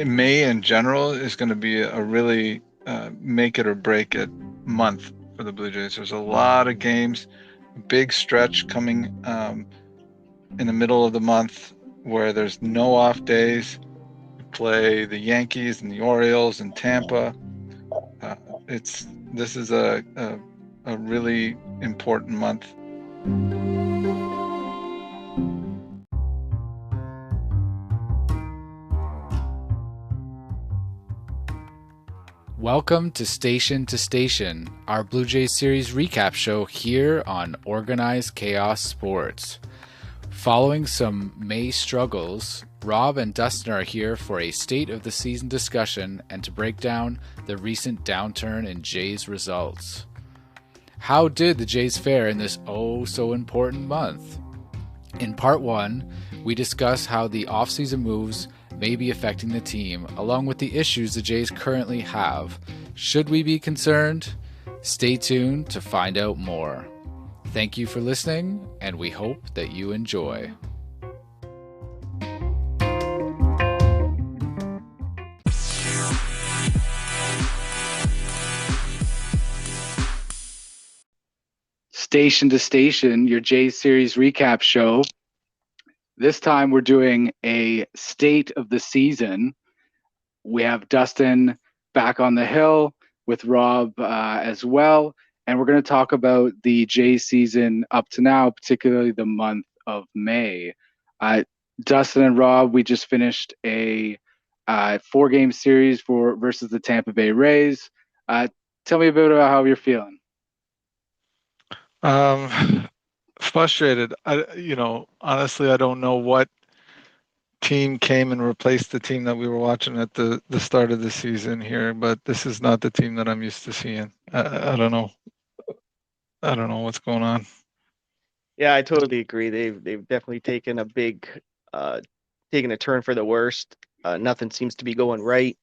May in general is going to be a really make it or break it month for the Blue Jays. There's a lot of games, big stretch coming in the middle of the month where there's no off days. We play the Yankees and the Orioles and Tampa. Uh, this is a really important month. Welcome to Station, our Blue Jays series recap show here on Organized Chaos Sports. Following some May struggles, Rob and Dustin are here for a state of the season discussion and to break down the recent downturn in Jays results. How did the Jays fare in this oh so important month? In part 1, we discuss how the offseason moves may be affecting the team, along with the issues the Jays currently have. Should we be concerned? Stay tuned to find out more. Thank you for listening, and we hope that you enjoy. Station to Station, your Jays series recap show. This time we're doing a state of the season. We have Dustin back on the hill with Rob as well. And we're going to talk about the Jays season up to now, particularly the month of May. Dustin and Rob, we just finished a 4-game series versus the Tampa Bay Rays. Tell me a bit about how you're feeling. Frustrated. Honestly, I don't know what team came and replaced the team that we were watching at the start of the season here, but this is not the team that I'm used to seeing. I don't know. I don't know what's going on. Yeah, I totally agree. They've definitely taken a big, taken a turn for the worst. Nothing seems to be going right.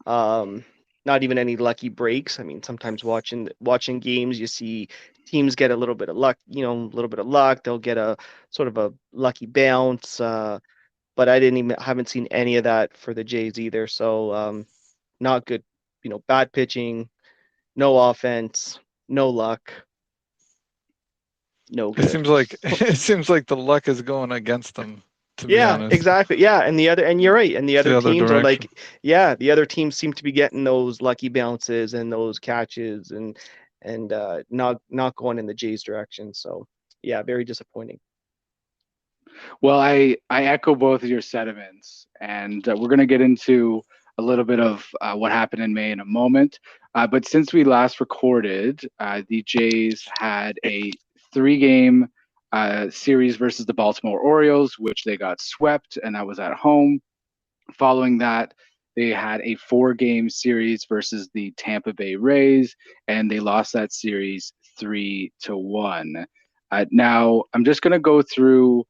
Not even any lucky breaks. I mean, sometimes watching games, you see teams get a little bit of luck. A little bit of luck. They'll get a sort of a lucky bounce. But I haven't seen any of that for the Jays either. So not good. Bad pitching, no offense, no luck. No good. It seems like the luck is going against them. To be honest. Exactly. Yeah, and you're right. And the other teams direction. Are like, the other teams seem to be getting those lucky bounces and those catches and not going in the Jays direction. So yeah, very disappointing. Well, I echo both of your sentiments, and we're going to get into a little bit of what happened in May in a moment. But since we last recorded, the Jays had a 3-game series versus the Baltimore Orioles, which they got swept, and that was at home. Following that, they had a 4-game series versus the Tampa Bay Rays, and they lost that series 3-1. Now, I'm just going to go through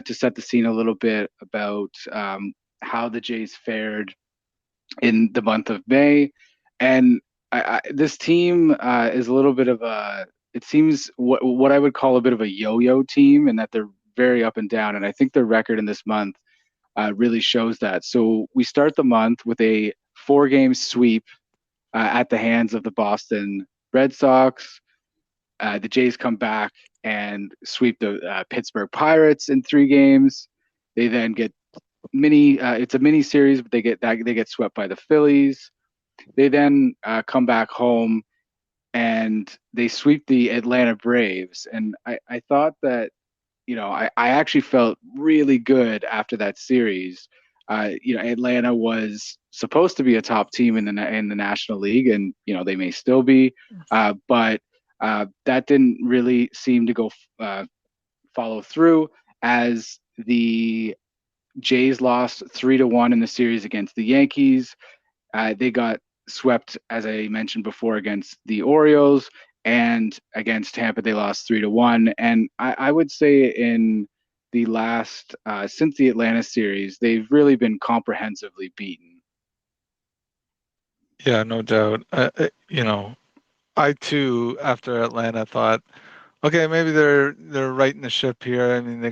to set the scene a little bit about how the Jays fared in the month of May. And this team is a little bit of it seems what I would call a bit of a yo-yo team, and that they're very up and down. And I think their record in this month really shows that. So we start the month with a 4-game sweep at the hands of the Boston Red Sox. The Jays come back and sweep the Pittsburgh Pirates in 3 games. They then get it's a mini series, but they get swept by the Phillies. They then come back home and they sweep the Atlanta Braves. And I thought that, I actually felt really good after that series. Atlanta was supposed to be a top team in the National League, and they may still be, but that didn't really seem to go follow through, as the Jays lost 3-1 in the series against the Yankees. They got swept, as I mentioned before, against the Orioles, and against Tampa they lost 3-1. And I would say in the last since the Atlanta series, they've really been comprehensively beaten. Yeah, no doubt. I too, after Atlanta, thought, okay, maybe they're righting the ship here. I mean,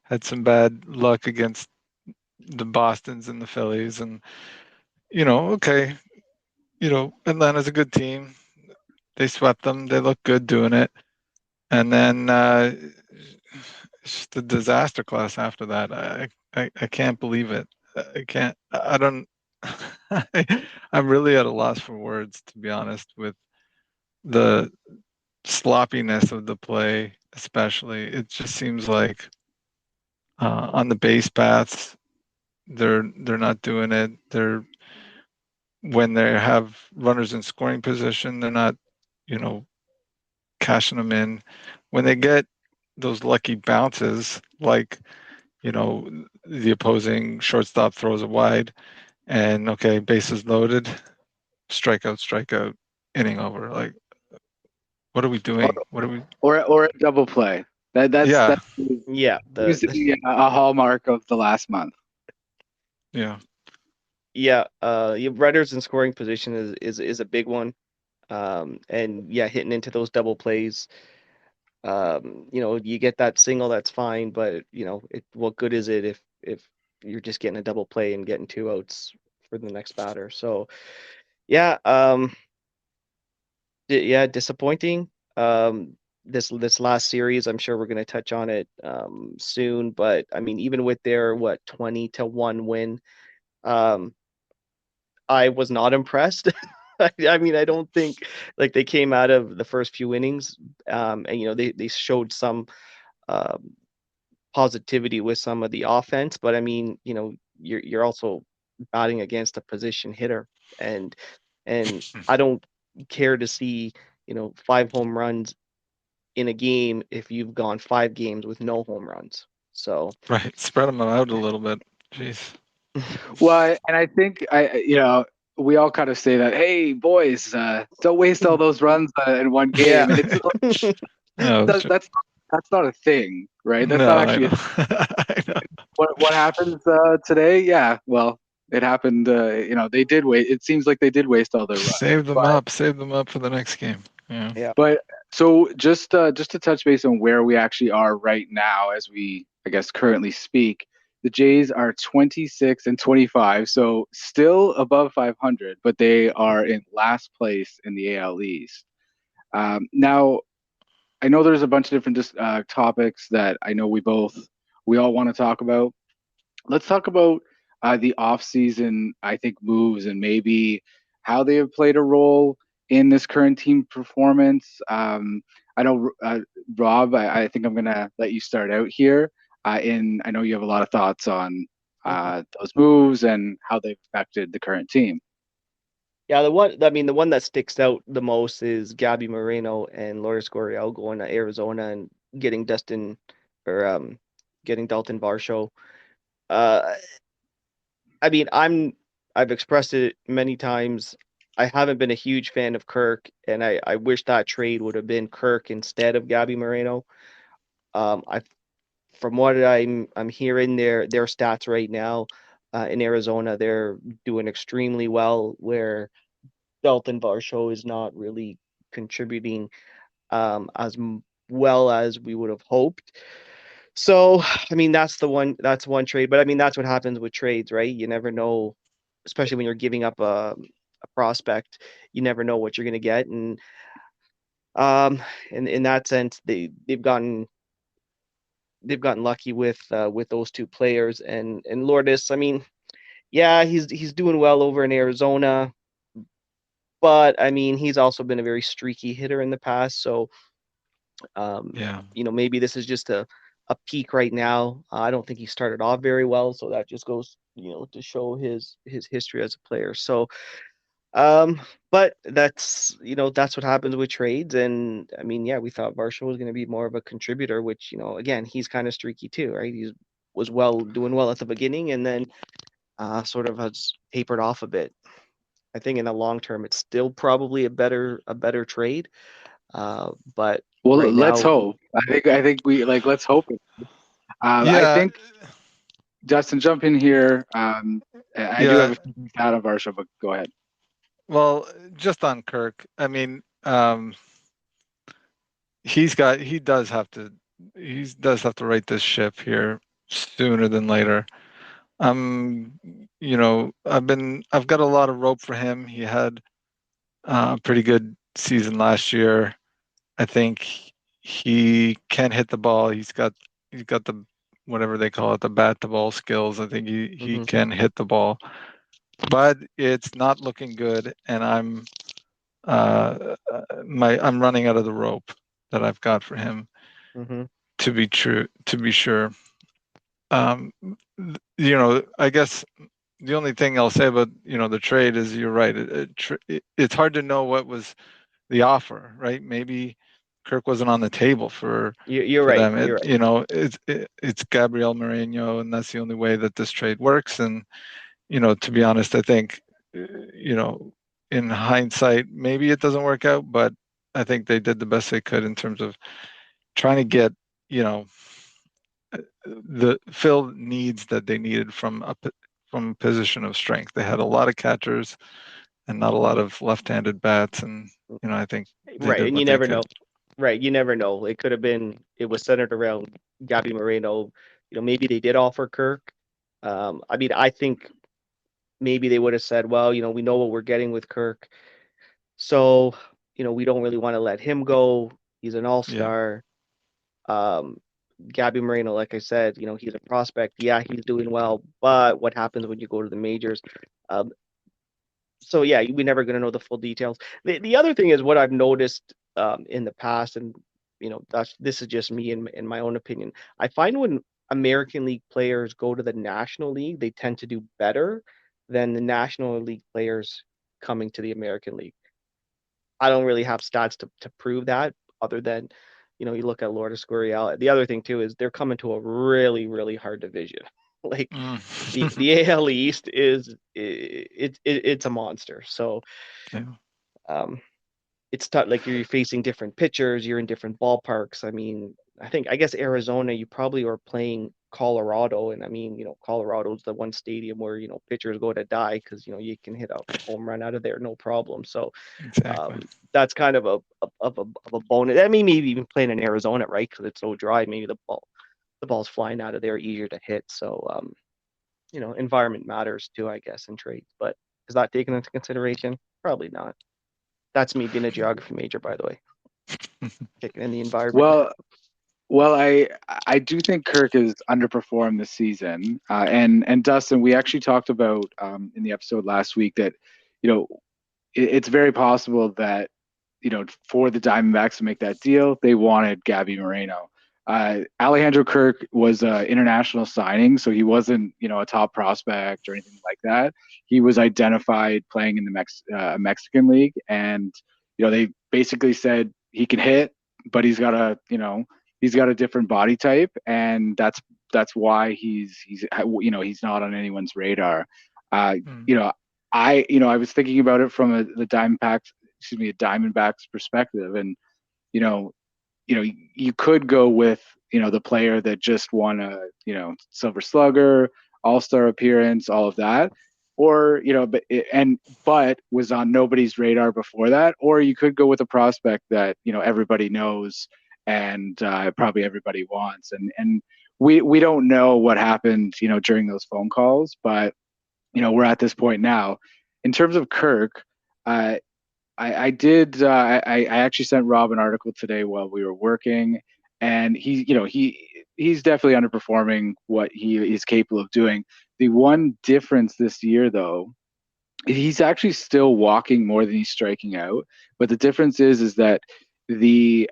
had some bad luck against the Bostons and the Phillies, and Okay, Atlanta's a good team. They swept them. They look good doing it. And then it's just a disaster class after that. I can't believe it. I can't. I don't. I'm really at a loss for words, to be honest, with the sloppiness of the play, especially. It just seems like on the base paths, they're not doing it. When they have runners in scoring position, they're not, you know, cashing them in. When they get those lucky bounces, like, the opposing shortstop throws it wide and okay, bases loaded, strikeout, inning over. Like, what are we or doing? What are we? or a double play. That Yeah, Yeah, usually a hallmark of the last month. yeah, your runners in scoring position is a big one. And yeah, hitting into those double plays. You get that single, that's fine, but what good is it if you're just getting a double play and getting two outs for the next batter? So yeah, yeah, disappointing. This last series, I'm sure we're going to touch on it soon, but I mean, even with their 20-1 win, um, I was not impressed. I mean, I don't think like they came out of the first few innings, and they showed some um, positivity with some of the offense, but I mean, you're also batting against a position hitter, and I don't care to see, five home runs in a game if you've gone 5 games with no home runs. So right. Spread them out a little bit. Jeez. Well, and I think we all kind of say that, hey boys, don't waste all those runs in one yeah. game, and it's No, that's not a thing, right? That's not no, I actually know. I know. what happens today. Yeah, well, it happened. They did waste. It seems like they did waste all their runs, Save them but up. Save them up for the next game. Yeah. Yeah. but so just to touch base on where we actually are right now, as we I guess currently speak. The Jays are 26 and 25, so still above 500, but they are in last place in the AL East. Now, I know there's a bunch of different topics that I know we all want to talk about. Let's talk about the off-season, I think, moves and maybe how they have played a role in this current team performance. I know, Rob, I think I'm going to let you start out here. I know you have a lot of thoughts on those moves and how they've affected the current team. Yeah, the one that sticks out the most is Gabby Moreno and Lourdes Gurriel going to Arizona and getting Dustin or getting Dalton Varsho. Uh, I mean, I've expressed it many times. I haven't been a huge fan of Kirk, and I wish that trade would have been Kirk instead of Gabby Moreno. I From what I'm hearing their stats right now in Arizona, they're doing extremely well, where Dalton Varsho is not really contributing well as we would have hoped. So, I mean, that's one trade, but I mean, that's what happens with trades, right? You never know, especially when you're giving up a prospect, you never know what you're going to get. And in that sense, they've gotten lucky with those two players and Lourdes. I mean, yeah, he's doing well over in Arizona, but I mean, he's also been a very streaky hitter in the past. So, Yeah. maybe this is just a peak right now. I don't think he started off very well, so that just goes, to show his history as a player. So, um, but that's what happens with trades. And I mean, yeah, we thought Varsho was going to be more of a contributor, which, again, he's kind of streaky too, right? He was doing well at the beginning, and then sort of has tapered off a bit. I think in the long term, it's still probably a better trade. But Well, right let's now, hope. I think we let's hope. I Yeah. think Justin, jump in here. I do have Yeah. a few things out of Varsho, but go ahead. Well, just on Kirk, I mean, he does have to right this ship here sooner than later. I've got a lot of rope for him. He had a pretty good season last year. I think he can hit the ball. He's got the whatever they call it, the bat to ball skills. I think he Mm-hmm. can hit the ball, but it's not looking good, and I'm running out of the rope that I've got for him. Mm-hmm. To be sure. I guess the only thing I'll say about the trade is you're right. It's hard to know what was the offer, right? Maybe Kirk wasn't on the table You're for right. them. You're right. It's Gabriel Moreno, and that's the only way that this trade works. And to be honest, I think in hindsight, maybe it doesn't work out, but I think they did the best they could in terms of trying to get you know the fill needs that they needed from a position of strength. They had a lot of catchers and not a lot of left-handed bats, and I think they Right, did and you what they never know. could. Right, you never know. It could have been. It was centered around Gabby Moreno. Maybe they did offer Kirk. I mean, I think maybe they would have said, well, we know what we're getting with Kirk, so we don't really want to let him go. He's an Yeah, all-star. Um, Gabby Moreno, like I said, he's a prospect. Yeah, he's doing well, but what happens when you go to the majors? Um, so yeah, we're never going to know the full details. The other thing is what I've noticed in the past, and this is just me in my own opinion. I find when American League players go to the National League, they tend to do better than the National League players coming to the American League. I don't really have stats to prove that, other than you look at Lourdes Gurriel. The other thing too is they're coming to a really, really hard division. Like the AL East it's a monster. So yeah. um, it's tough. Like you're facing different pitchers, you're in different ballparks. I mean, I guess Arizona, you probably are playing Colorado, and I mean, Colorado's the one stadium where pitchers go to die because you can hit a home run out of there no problem. So Exactly. um, that's kind of a bonus. I mean, maybe even playing in Arizona, right? Because it's so dry, maybe the ball's flying out of there easier to hit. So environment matters too, I guess, in trades. But is that taken into consideration? Probably not. That's me being a geography major, by the way, taking in the environment. Well, well, I do think Kirk has underperformed this season, and Dustin, we actually talked about in the episode last week that you know it's very possible that for the Diamondbacks to make that deal, they wanted Gabby Moreno. Alejandro Kirk was an international signing, so he wasn't a top prospect or anything like that. He was identified playing in the Mexican League, and they basically said he can hit, but he's got a different body type, and that's why he's not on anyone's radar. Uh, Mm. you know, I was thinking about it from the Diamondbacks perspective, and you know, you could go with the player that just won a Silver Slugger, All Star appearance, all of that, or but was on nobody's radar before that, or you could go with a prospect that everybody knows and probably everybody wants, and we don't know what happened during those phone calls, but we're at this point now. In terms of Kirk, uh, I did. I actually sent Rob an article today while we were working, and he's definitely underperforming what he is capable of doing. The one difference this year, though, he's actually still walking more than he's striking out. But the difference is that the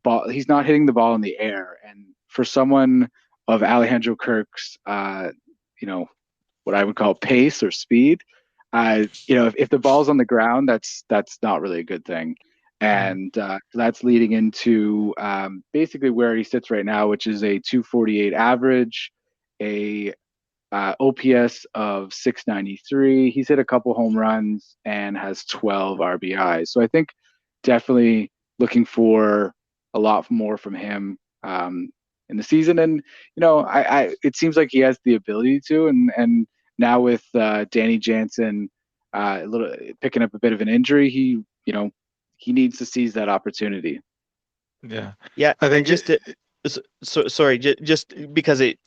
ball, he's not hitting the ball in the air, and for someone of Alejandro Kirk's you know what I would call pace or speed. If the ball's on the ground, that's not really a good thing, Mm. and that's leading into basically where he sits right now, which is a 248 average, a OPS of 693. He's hit a couple home runs and has 12 RBIs. So I think definitely looking for a lot more from him in the season. And I it seems like he has the ability to. And now with Danny Jansen a little picking up a bit of an injury, he needs to seize that opportunity. Yeah, Yeah, I and think just to, sorry, just because it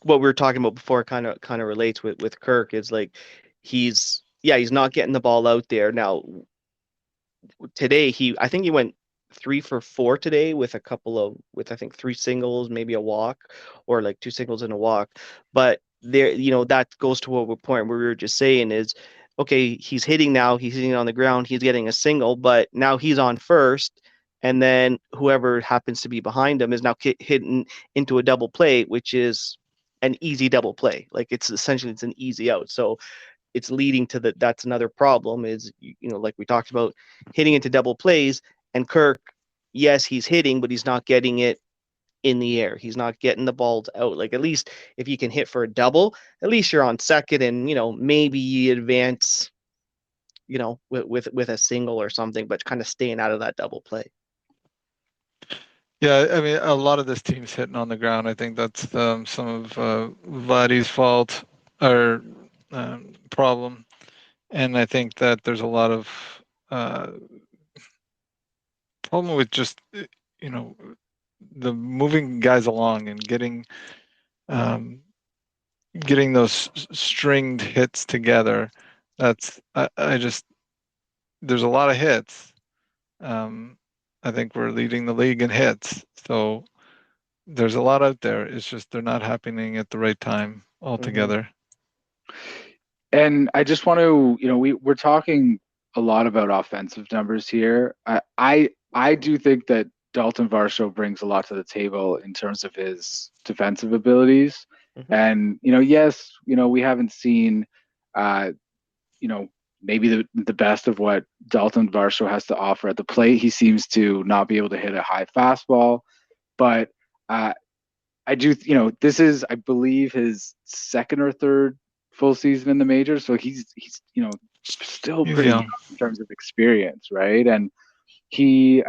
what we were talking about before kind of relates with Kirk is like he's not getting the ball out there. Now today I think he went 3 for 4 today with I think 3 singles, maybe a walk, or like 2 singles and a walk. But there, that goes to what point where we were just saying is, okay, he's hitting now, he's hitting on the ground, he's getting a single, but now he's on first, and then whoever happens to be behind him is now hitting into a double play, which is an easy double play. Like it's an easy out. So it's leading to that's another problem is, like we talked about, hitting into double plays. And Kirk, yes, he's hitting, but he's not getting it in the air. He's not getting the balls out. Like at least if you can hit for a double, at least you're on second, and maybe you advance, with a single or something, but kind of staying out of that double play. Yeah, I mean, a lot of this team's hitting on the ground. I think that's some of Vladdy's fault or problem, and I think that there's a lot of uh, problem with just the moving guys along and um, getting those stringed hits together. That's I just there's a lot of hits. I think we're leading the league in hits, so there's a lot out there. It's just they're not happening at the right time altogether. And I just want to, we're talking a lot about offensive numbers here. I do think that Dalton Varsho brings a lot to the table in terms of his defensive abilities. And yes, we haven't seen, maybe the best of what Dalton Varsho has to offer at the plate. He seems to not be able to hit a high fastball, but I do, this is, I believe, his second or third full season in the majors. So he's still pretty young in terms of experience, right? And he,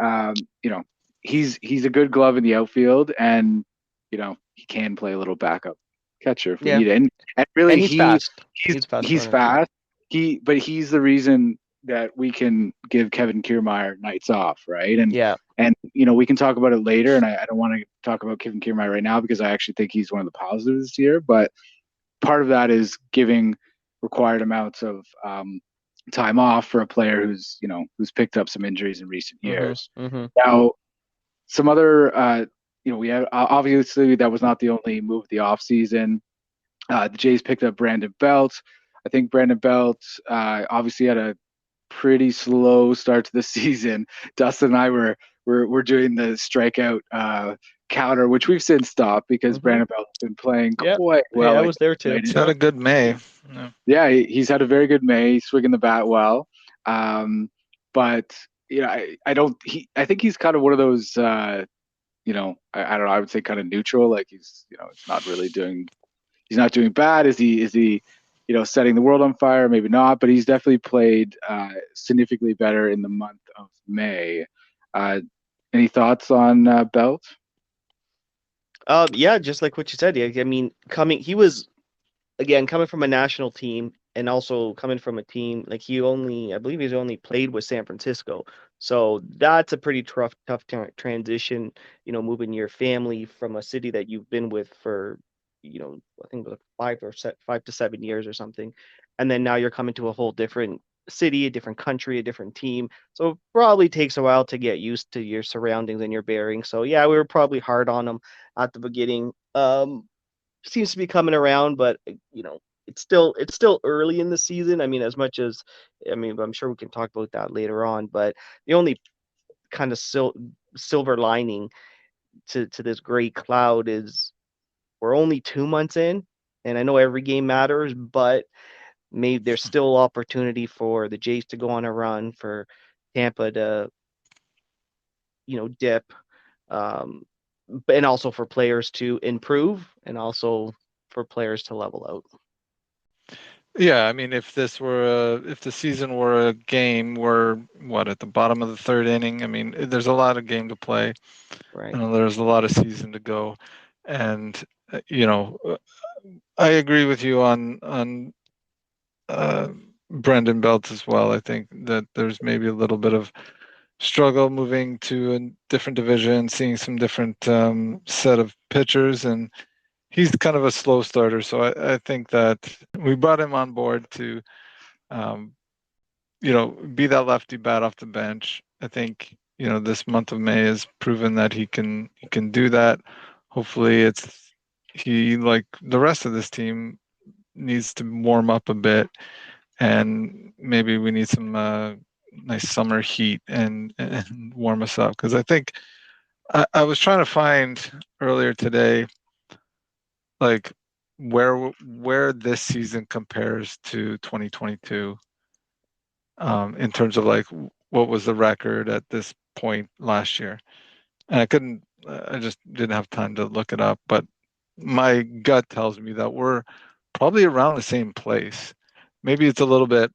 he's a good glove in the outfield, and he can play a little backup catcher if we need it. And really, he's fast. He's fast. But he's the reason that we can give Kevin Kiermaier nights off, right? And we can talk about it later. And I don't want to talk about Kevin Kiermaier right now because I actually think he's one of the positives this year. But part of that is giving required amounts of time off for a player who's picked up some injuries in recent years. Now, some other, we have obviously that was not the only move of the offseason. The Jays picked up Brandon Belt. I think Brandon Belt obviously had a pretty slow start to the season. Dustin and I were doing the strikeout counter, which we've since stopped because Brandon Belt's been playing quite well. I was there too. He's had a good May. Yeah, he's had a very good May. He's swinging the bat well. But I don't. I think he's kind of one of those. I don't know. I would say kind of neutral. Like he's not really doing. He's not doing bad. Is he? Setting the world on fire? Maybe not, but he's definitely played significantly better in the month of May. Any thoughts on Belt? Yeah, just like what you said. I mean, he was, again, coming from a national team and also coming from a team like I believe he's only played with San Francisco. So that's a pretty tough transition, moving your family from a city that you've been with for, I think like 5 to 7 years or something. And then now you're coming to a whole different city, a different country, a different team. So it probably takes a while to get used to your surroundings and your bearings. So yeah, we were probably hard on him at the beginning. Seems to be coming around, but it's still early in the season. I mean, I'm sure we can talk about that later on, but the only kind of silver lining to this gray cloud is we're only 2 months in, and I know every game matters, but maybe there's still opportunity for the Jays to go on a run, for Tampa to, dip, and also for players to improve, and also for players to level out. Yeah, I mean, if the season were a game, we're at the bottom of the third inning. I mean, there's a lot of game to play. Right. There's a lot of season to go, and I agree with you on Brendan Belt as well. I think that there's maybe a little bit of struggle moving to a different division, seeing some different set of pitchers, and he's kind of a slow starter. So I think that we brought him on board to, be that lefty bat off the bench. I think, this month of May has proven that he can do that. Hopefully he, like the rest of this team, needs to warm up a bit, and maybe we need some nice summer heat and warm us up, because I think I was trying to find earlier today, like where this season compares to 2022, in terms of like what was the record at this point last year. And I just didn't have time to look it up, but my gut tells me that we're probably around the same place. Maybe it's a little bit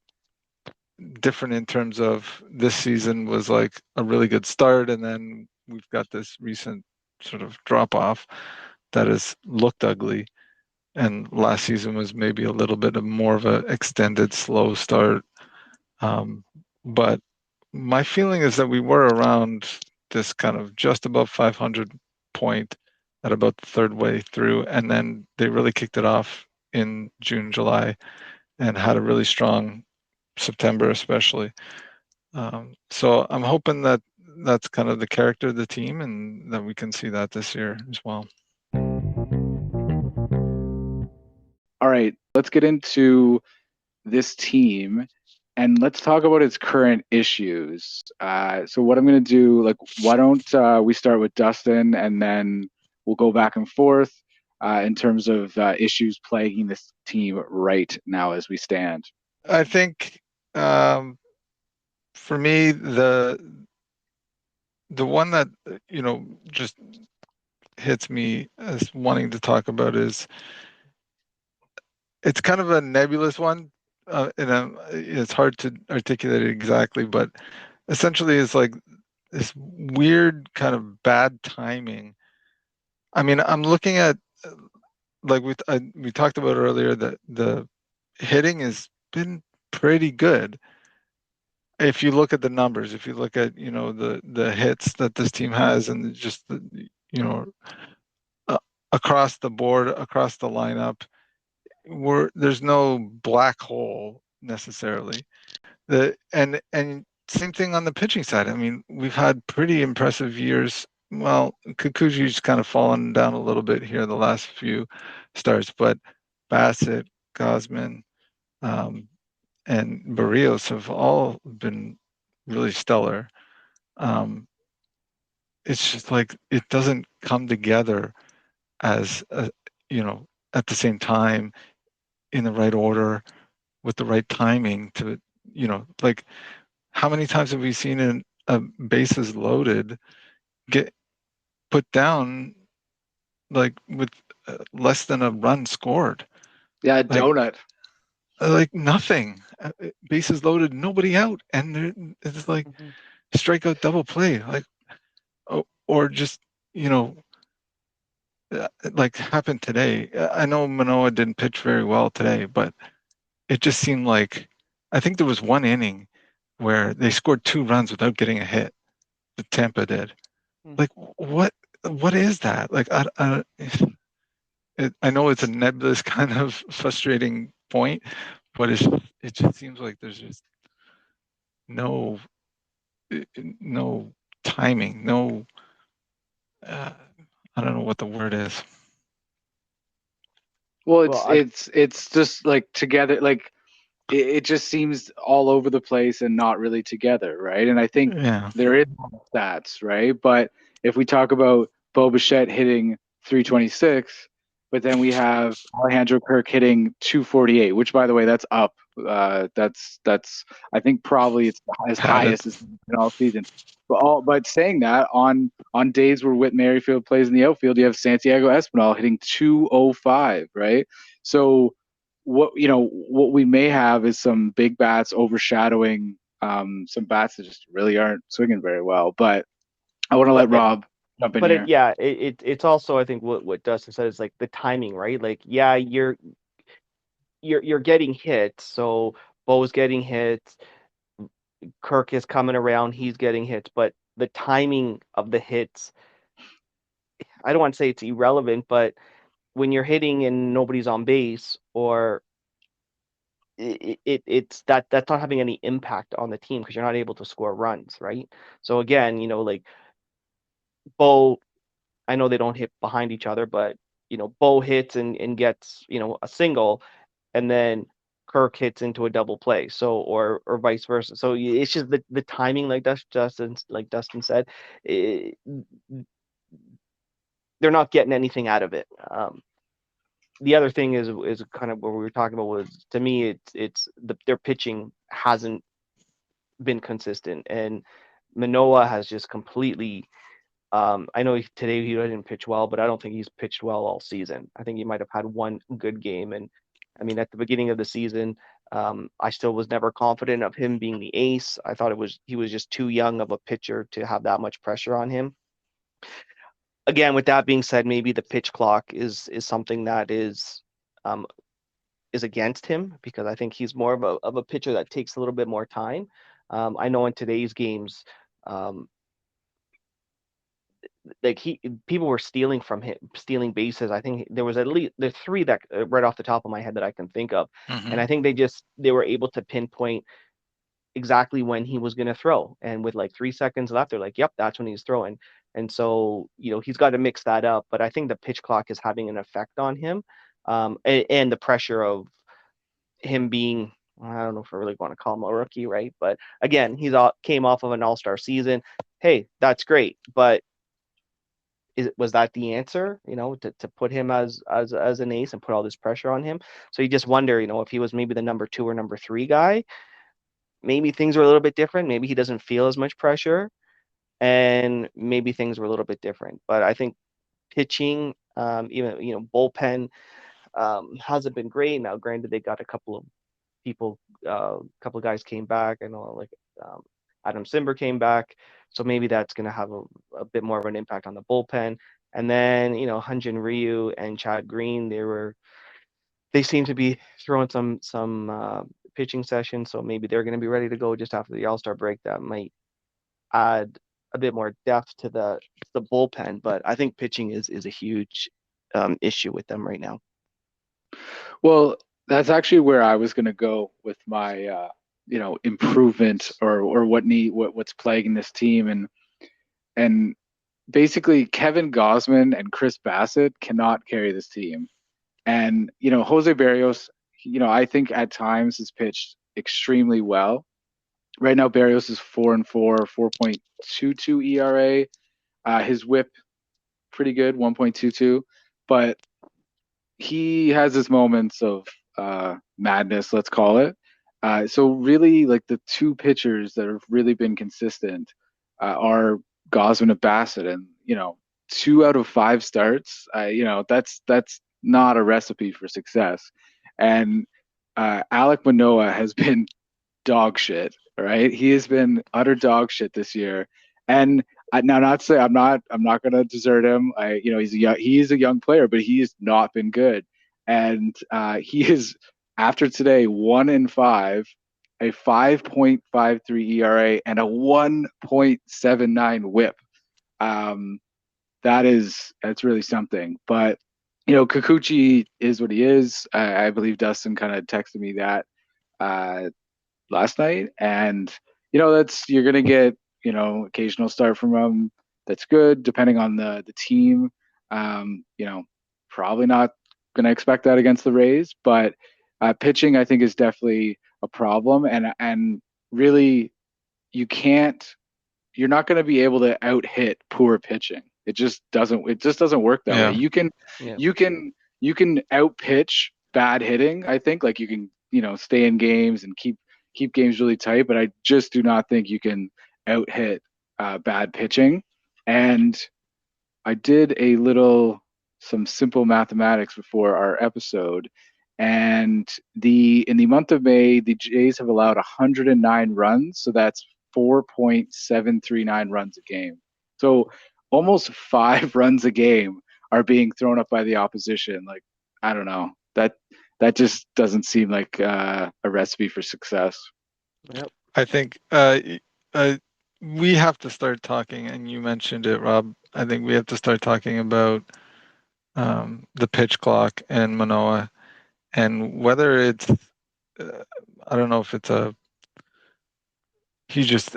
different in terms of this season was like a really good start, and then we've got this recent sort of drop off that has looked ugly. And last season was maybe a little bit of more of an extended slow start. But my feeling is that we were around this kind of just above 500 point at about the third way through, and then they really kicked it off in June, July, and had a really strong September, especially. So I'm hoping that that's kind of the character of the team, and that we can see that this year as well. All right, let's get into this team and let's talk about its current issues. So what I'm going to do, like, why don't we start with Dustin, and then we'll go back and forth in terms of issues plaguing this team right now as we stand. I think, for me, the one that just hits me as wanting to talk about is, it's kind of a nebulous one, and it's hard to articulate it exactly, but essentially it's like this weird kind of bad timing. I mean, I'm looking at, like we talked about earlier, that the hitting has been pretty good. If you look at the numbers, if you look at the hits that this team has, and just you know uh, across the board, across the lineup, there's no black hole necessarily. And same thing on the pitching side. I mean, we've had pretty impressive years. Well, Kikuchi's kind of fallen down a little bit here the last few starts, but Bassett, Gosman, um, and Barrios have all been really stellar. It's just like it doesn't come together as at the same time, in the right order, with the right timing to, like, how many times have we seen bases loaded get put down, like with less than a run scored? Yeah, Like, donut. Nothing. Bases loaded, nobody out, and it's like strikeout double play, like, or just like happened today. I know Manoa didn't pitch very well today, but it just seemed like, I think there was one inning where they scored 2 runs without getting a hit. The Tampa did. Like, what is that? Like, I know it's a nebulous kind of frustrating point, but it just seems like there's just no no timing, no. I don't know what the word is. Well, it's just like together, like it just seems all over the place and not really together, right? And I think Yeah. there is stats, right? But if we talk about Bo Bichette hitting 326, but then we have Alejandro Kirk hitting 248, which, by the way, that's up. That's I think probably it's as highest as in all season. But saying that, on days where Whit Merrifield plays in the outfield, you have Santiago Espinal hitting 205, right? So what we may have is some big bats overshadowing some bats that just really aren't swinging very well. But I want to let Rob jump in here. It's also, I think, what Dustin said is like the timing, right? Like, yeah, you're getting hits, so Bo's getting hits, Kirk is coming around, he's getting hits, but the timing of the hits, I don't want to say it's irrelevant, but when you're hitting and nobody's on base, or it's that's not having any impact on the team because you're not able to score runs, right? So again, like Bo, I know they don't hit behind each other, but Bo hits and gets a single, and then Kirk hits into a double play. So or vice versa. So it's just the timing, like Dustin said, it, they're not getting anything out of it. The other thing is kind of what we were talking about was, to me, their pitching hasn't been consistent, and Manoah has just completely. I know today he didn't pitch well, but I don't think he's pitched well all season. I think he might have had one good game, and I mean, at the beginning of the season, I still was never confident of him being the ace. I thought he was just too young of a pitcher to have that much pressure on him. Again, with that being said, maybe the pitch clock is something that um, is against him, because I think he's more of a pitcher that takes a little bit more time. I know in today's games, um, like people were stealing from him, stealing bases. I think there was at least there's three that right off the top of my head that I can think of, and I think they were able to pinpoint exactly when he was going to throw, and with like 3 seconds left, they're like, "Yep, that's when he's throwing." And so he's got to mix that up. But I think the pitch clock is having an effect on him, and the pressure of him being. I don't know if I really want to call him a rookie, right? But again, came off of an all-star season. Hey, that's great, but was that the answer, to put him as an ace and put all this pressure on him? So you just wonder, if he was maybe the number 2 or number 3 guy, maybe things were a little bit different. Maybe he doesn't feel as much pressure, and maybe things were a little bit different. But I think pitching, even bullpen, hasn't been great. Now, granted, they got a couple of people, a couple of guys came back. I know, like um, Adam Simber came back, so maybe that's going to have a bit more of an impact on the bullpen. And then Hyunjin Ryu and Chad Green, they seem to be throwing some pitching sessions, so maybe they're going to be ready to go just after the All-Star break. That might add a bit more depth to the bullpen, but I think pitching is a huge issue with them right now. Well, that's actually where I was going to go with my improvement or what's plaguing this team, and basically Kevin Gausman and Chris Bassett cannot carry this team. And Jose Barrios, I think at times has pitched extremely well. Right now Barrios is 4-4, 4.22 ERA. His whip pretty good, 1.22, but he has his moments of madness, let's call it. So really, like, the two pitchers that have really been consistent are Gosman and Bassett, and 2 out of 5 starts. That's not a recipe for success. And Alek Manoah has been dog shit. Right, he has been utter dog shit this year. And now, not to say I'm not going to desert him. He's a young player, but he's not been good. And he is, after today, 1-5, a 5.53 ERA, and a 1.79 WHIP. That's really something. But Kikuchi is what he is. I believe Dustin kind of texted me that last night, and you're gonna get occasional start from him. That's good, depending on the team. Probably not gonna expect that against the Rays, but pitching, I think, is definitely a problem, and really you're not going to be able to out hit poor pitching. It just doesn't work that way. You can out pitch bad hitting. I think, like, you can stay in games and keep games really tight, but I just do not think you can out hit bad pitching. And I did some simple mathematics before our episode, and in the month of May, the Jays have allowed 109 runs, so that's 4.739 runs a game. So almost 5 runs a game are being thrown up by the opposition. Like, I don't know, that just doesn't seem like a recipe for success. Yep. I think we have to start talking, and you mentioned it, Rob. I think we have to start talking about the pitch clock and Manoah, and whether it's I don't know if it's he just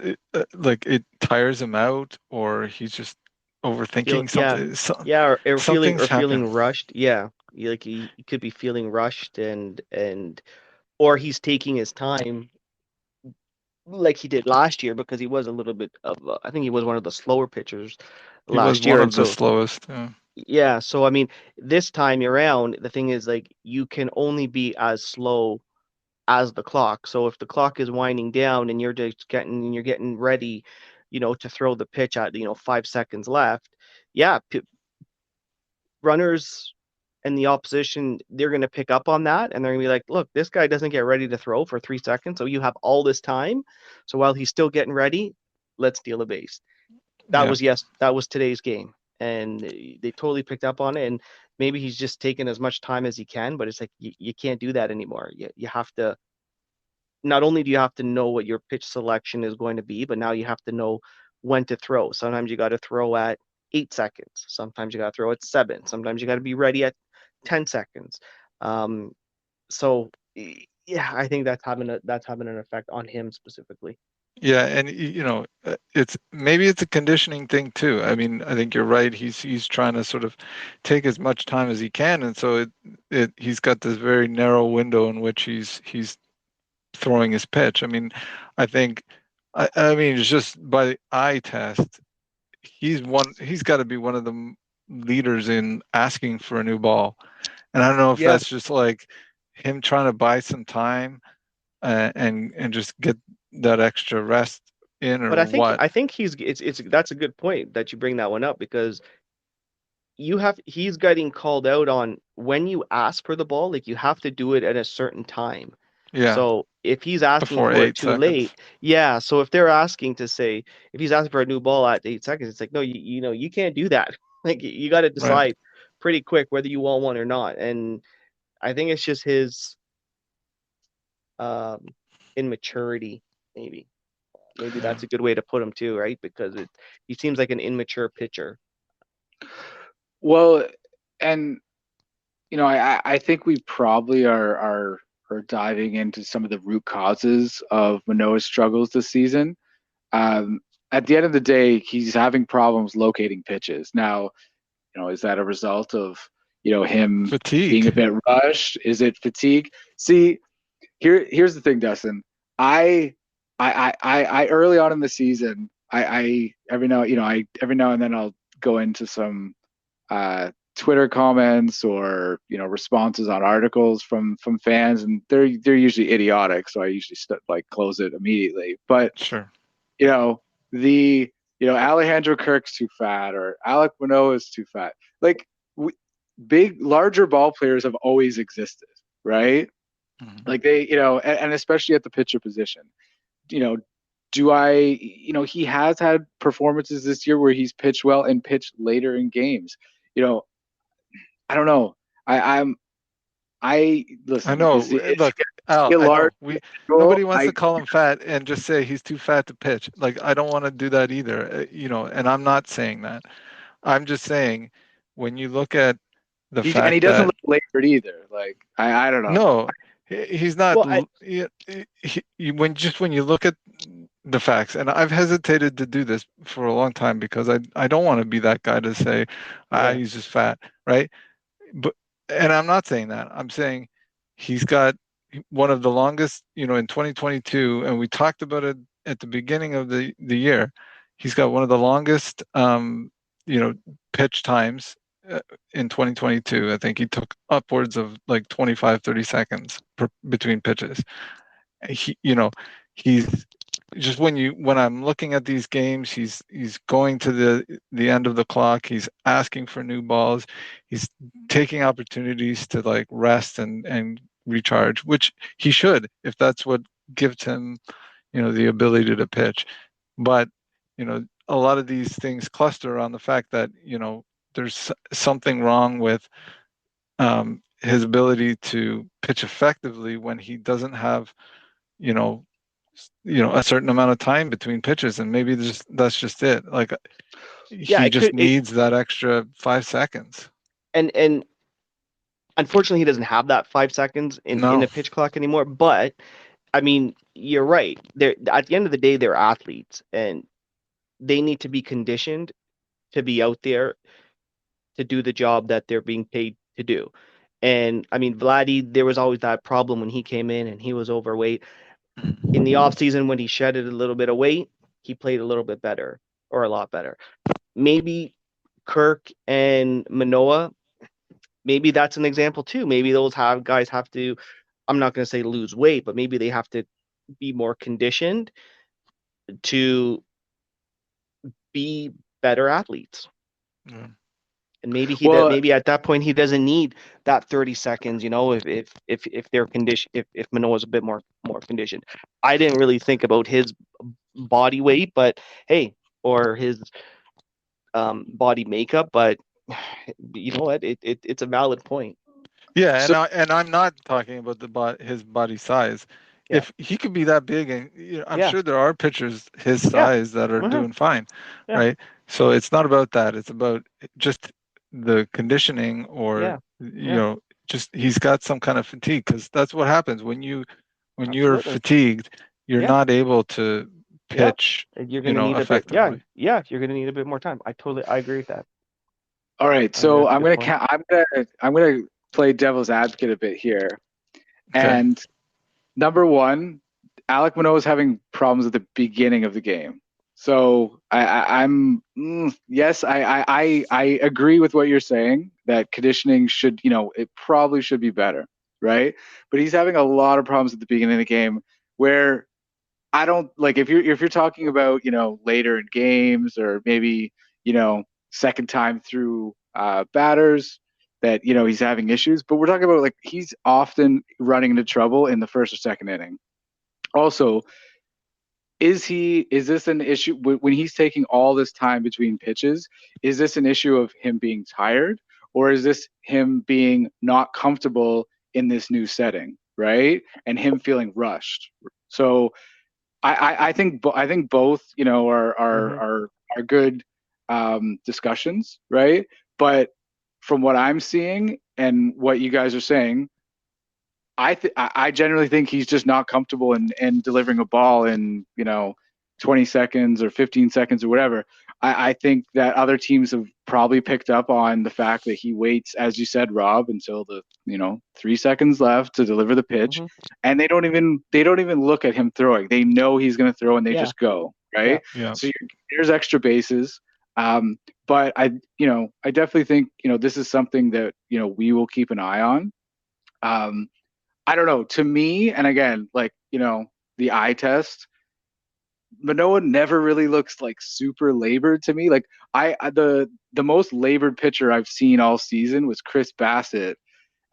like it tires him out, or he's just Feel overthinking yeah, something. yeah, or feeling Something's happened. rushed. Yeah, like he could be feeling rushed and or he's taking his time like he did last year because he was a little bit of I think he was one of the slower pitchers He was last one year, and of the so slowest. Yeah. yeah, so I mean this time around the thing is like you can only be as slow as the clock. So if the clock is winding down and you're getting ready, to throw the pitch at 5 seconds left, yeah, runners and the opposition, they're going to pick up on that and they're going to be like, look, this guy doesn't get ready to throw for 3 seconds. So you have all this time. So while he's still getting ready, let's steal a base. Yeah. That was today's game. And they totally picked up on it. And maybe he's just taking as much time as he can, but it's like, you can't do that anymore. You have to, not only do you have to know what your pitch selection is going to be, but now you have to know when to throw. Sometimes you got to throw at 8 seconds. Sometimes you got to throw at 7. Sometimes you got to be ready at 10 seconds. Um, so yeah, I think that's having an effect on him specifically. Yeah, and it's a conditioning thing too. I mean, I think you're right. He's trying to sort of take as much time as he can, and so he's got this very narrow window in which he's throwing his pitch. I mean, I mean, it's just by eye test, he's got to be one of the leaders in asking for a new ball. And I don't know if Yeah, that's just like him trying to buy some time and just get that extra rest in, but or what. I think it's that's a good point that you bring that one up because he's getting called out on when you ask for the ball, like you have to do it at a certain time. Yeah, So if he's asking before for it eight too seconds. late, yeah. So if they're asking to say, if he's asking for a new ball at 8 seconds, it's like, no, you can't do that. Like you got to Right. decide pretty quick whether you want one or not. And I think it's just his um, immaturity, maybe. Maybe Yeah. that's a good way to put him too, right? Because he seems like an immature pitcher. Well, and I think we probably are diving into some of the root causes of Manoah's struggles this season. Um, at the end of the day, he's having problems locating pitches. Now, is that a result of him being a Fatigue. bit rushed? Is it fatigue? See, here's the thing, Dustin. I early on in the season, I every now and then I'll go into some Twitter comments or responses on articles from fans, and they're usually idiotic, so I usually close it immediately. But Sure. you know the Alejandro Kirk's too fat or Alek Manoah is too fat. Like larger ball players have always existed, right? Mhm. Like they, and especially at the pitcher position. You know, do I, he has had performances this year where he's pitched well and pitched later in games. You know, I don't know. I I listen. know. Is it Look, Al, a I large know. Nobody role? wants to call him fat and just say he's too fat to pitch. Like, I don't want to do that either. And I'm not saying that. I'm just saying when you look at the And he fact doesn't that look labored either. Like I don't know. no, he's not. Well, I When you look at the facts, and I've hesitated to do this for a long time because I don't want to be that guy to say, yeah, he's just fat, right? But and I'm not saying that. I'm saying he's got one of the longest, in 2022, and we talked about it at the beginning of the year. He's got one of the longest, you know, pitch times in 2022. I think he took upwards of like 25, 30 seconds between pitches. He, he's just when I'm looking at these games, he's going to the end of the clock. He's asking for new balls. He's taking opportunities to like rest and recharge, which he should if that's what gives him, the ability to pitch. But a lot of these things cluster around the fact that there's something wrong with his ability to pitch effectively when he doesn't have you know a certain amount of time between pitches, and maybe that's just it. Like yeah. he just needs that extra 5 seconds. and unfortunately, he doesn't have that 5 seconds in No. a pitch clock anymore. But I mean, you're right. They're at the end of the day, they're athletes, and they need to be conditioned to be out there to do the job that they're being paid to do. And I mean, Vladdy, there was always that problem when he came in and he was overweight. In the offseason, when he shedded a little bit of weight, he played a little bit better or a lot better. Maybe Kirk and Manoa, maybe that's an example too. Maybe those guys have to, I'm not going to say lose weight, but maybe they have to be more conditioned to be better athletes. Yeah. And maybe Well, maybe at that point he doesn't need that 30 seconds, if they're conditioned, if Manoa's a bit more conditioned. I didn't really think about his body weight, but hey, or his body makeup, but you know what? It's a valid point. Yeah, so and I'm not talking about his body size. Yeah. If he could be that big, and I'm Yeah. sure there are pitchers his Yeah. size that are Uh-huh. doing fine, Yeah. right? So it's not about that. It's about just the conditioning, or Yeah. Yeah. just he's got some kind of fatigue, because that's what happens when you're Absolutely. fatigued. You're Yeah. not able to Yeah. pitch, You're gonna need a bit. Yeah. effectively. Yeah. You're gonna need a bit more time. I agree with that. all right, I think so that's a good point. I'm gonna play devil's advocate a bit here. Okay. And number one, Alek Manoah is having problems at the beginning of the game. So yes, I agree with what you're saying, that conditioning should, it probably should be better, right? But he's having a lot of problems at the beginning of the game where I don't like, if you're talking about, later in games, or maybe, second time through batters, that, he's having issues. But we're talking about, like, he's often running into trouble in the first or second inning. Also, is this an issue when he's taking all this time between pitches? Is this an issue of him being tired, or is this him being not comfortable in this new setting, right? And him feeling rushed. So I think both, Mhm. are good discussions, right? But from what I'm seeing and what you guys are saying, I generally think he's just not comfortable in delivering a ball in 20 seconds or 15 seconds or whatever. I think that other teams have probably picked up on the fact that he waits, as you said, Rob, until the 3 seconds left to deliver the pitch, Mhm. and they don't even look at him throwing. They know he's going to throw, and they Yeah. just go, Yeah. right. Yeah. So there's extra bases. But I definitely think this is something that we will keep an eye on. I don't know. To me, and again, like, the eye test, Manoah never really looks like super labored to me. Like, the most labored pitcher I've seen all season was Chris Bassett,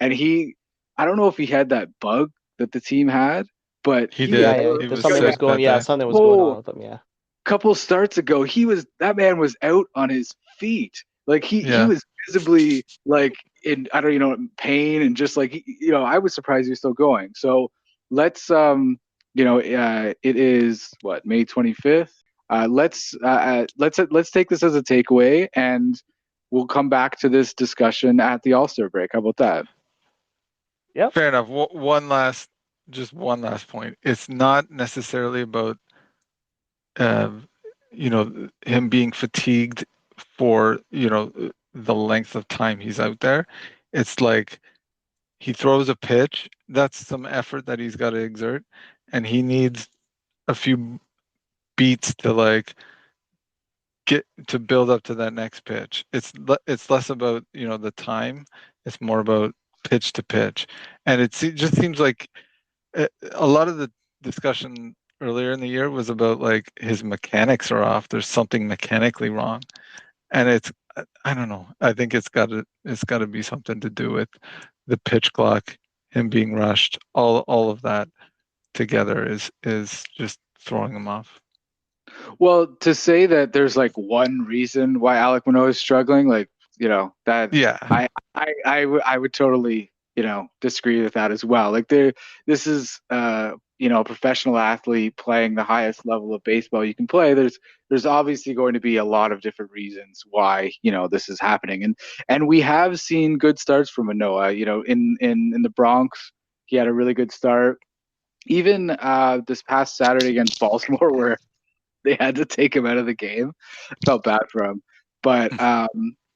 and I don't know if he had that bug that the team had, but He he was Yeah. did. Yeah. He was Something was sick going. that Yeah. day. Something was going on oh, with him. Yeah. couple starts ago, that man was out on his feet. Like, he Yeah. was visibly, like, in, I don't, pain, and just like, I was surprised he was still going. So let's it is what, May 25th. Let's take this as a takeaway, and we'll come back to this discussion at the All-Star break. How about that? Yep. Fair enough. Just one last point. It's not necessarily about uh, him being fatigued for the length of time he's out there. It's like he throws a pitch, that's some effort that he's got to exert, and he needs a few beats to like get to build up to that next pitch. It's less about the time. It's more about pitch to pitch, and it just seems like a lot of the discussion earlier in the year was about like his mechanics are off. There's something mechanically wrong, and I don't know. I think it's got to be something to do with the pitch clock, him being rushed. All of that together is just throwing him off. Well, to say that there's like one reason why Alek Manoah is struggling, like, that Yeah. I would totally disagree with that as well. Like this is a professional athlete playing the highest level of baseball you can play. There's obviously going to be a lot of different reasons why this is happening, and we have seen good starts from Manoah. In the Bronx, he had a really good start. Even this past Saturday against Baltimore, where they had to take him out of the game, I felt bad for him. But I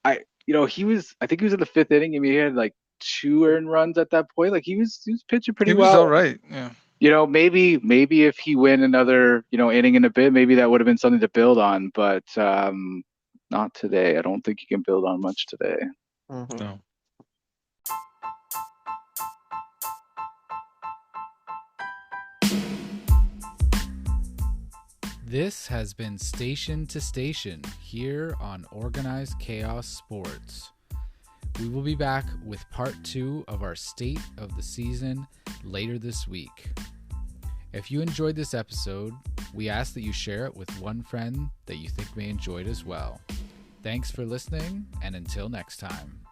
think he was in the fifth inning. I mean, he had like 2 earned runs at that point. Like he was pitching pretty He was well. all right. Yeah. Maybe if he win another inning and a bit, maybe that would have been something to build on. But not today. I don't think you can build on much today. Mm-hmm. No. This has been Station to Station here on Organized Chaos Sports. We will be back with part 2 of our State of the Season later this week. If you enjoyed this episode, we ask that you share it with one friend that you think may enjoy it as well. Thanks for listening, and until next time.